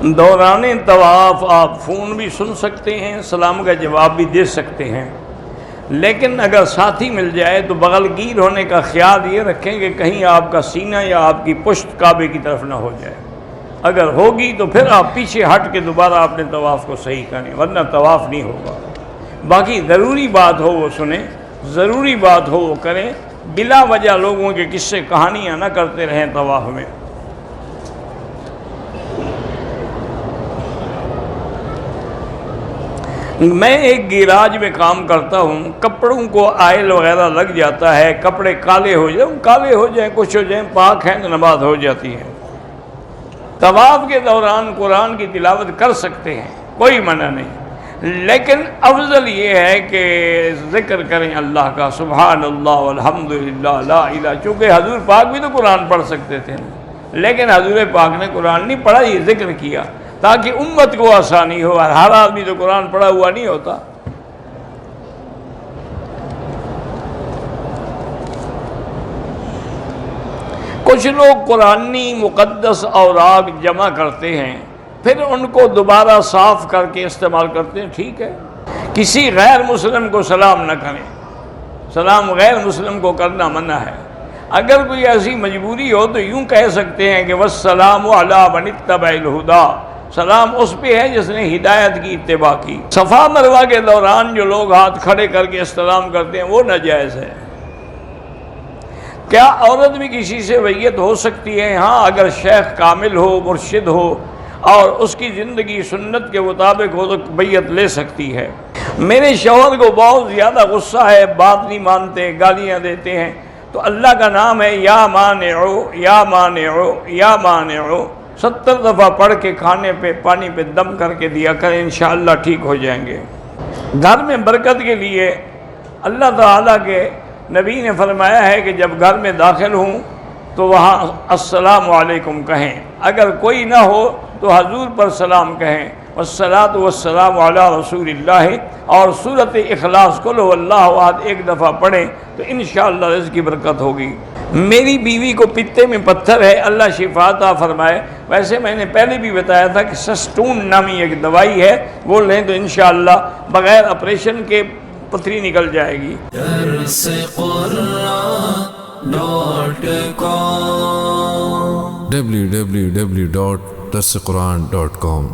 دوران طواف آپ فون بھی سن سکتے ہیں، سلام کا جواب بھی دے سکتے ہیں، لیکن اگر ساتھی مل جائے تو بغل گیر ہونے کا خیال یہ رکھیں کہ کہیں آپ کا سینہ یا آپ کی پشت کعبے کی طرف نہ ہو جائے۔ اگر ہوگی تو پھر آپ پیچھے ہٹ کے دوبارہ اپنے طواف کو صحیح کریں، ورنہ طواف نہیں ہوگا۔ باقی ضروری بات ہو وہ سنیں، ضروری بات ہو وہ کریں، بلا وجہ لوگوں کے قصے کہانیاں نہ کرتے رہیں طواف میں۔ میں ایک گیراج میں کام کرتا ہوں، کپڑوں کو آئل وغیرہ لگ جاتا ہے، کپڑے کالے ہو جائیں کچھ ہو جائیں، پاک ہیں تو نماز ہو جاتی ہے۔ طواف کے دوران قرآن کی تلاوت کر سکتے ہیں، کوئی منع نہیں، لیکن افضل یہ ہے کہ ذکر کریں اللہ کا، سبحان اللہ والحمدللہ لا الہ، چونکہ حضور پاک بھی تو قرآن پڑھ سکتے تھے، لیکن حضور پاک نے قرآن نہیں پڑھا، یہ ذکر کیا تاکہ امت کو آسانی ہو۔ ہر آدمی تو قرآن پڑھا ہوا نہیں ہوتا۔ کچھ لوگ قرآنی مقدس اوراق جمع کرتے ہیں، پھر ان کو دوبارہ صاف کر کے استعمال کرتے ہیں، ٹھیک ہے۔ کسی غیر مسلم کو سلام نہ کریں، سلام غیر مسلم کو کرنا منع ہے۔ اگر کوئی ایسی مجبوری ہو تو یوں کہہ سکتے ہیں کہ والسلام علی من اتبع الہدی، سلام اس پہ ہے جس نے ہدایت کی اتباع کی۔ صفا مروہ کے دوران جو لوگ ہاتھ کھڑے کر کے استلام کرتے ہیں وہ ناجائز ہے۔ کیا عورت بھی کسی سے بیعت ہو سکتی ہے؟ ہاں، اگر شیخ کامل ہو، مرشد ہو اور اس کی زندگی سنت کے مطابق ہو تو بیعت لے سکتی ہے۔ میرے شوہر کو بہت زیادہ غصہ ہے، بات نہیں مانتے، گالیاں دیتے ہیں، تو اللہ کا نام ہے یا مانعو یا مانعو یا مانعو، 70 دفعہ پڑھ کے کھانے پہ پانی پہ دم کر کے دیا کریں، انشاءاللہ ٹھیک ہو جائیں گے۔ گھر میں برکت کے لیے اللہ تعالیٰ کے نبی نے فرمایا ہے کہ جب گھر میں داخل ہوں تو وہاں السلام علیکم کہیں، اگر کوئی نہ ہو تو حضور پر سلام کہیں، والصلاۃ والسلام علی رسول اللہ، اور سورۃ اخلاص قل هو اللہ احد ایک دفعہ پڑھیں تو انشاءاللہ رزق کی برکت ہوگی۔ میری بیوی کو پتے میں پتھر ہے، اللہ شفا عطا فرمائے۔ ویسے میں نے پہلے بھی بتایا تھا کہ سسٹون نامی ایک دوائی ہے، وہ لیں تو انشاءاللہ بغیر آپریشن کے پتھری نکل جائے گی۔ www.darsequran.com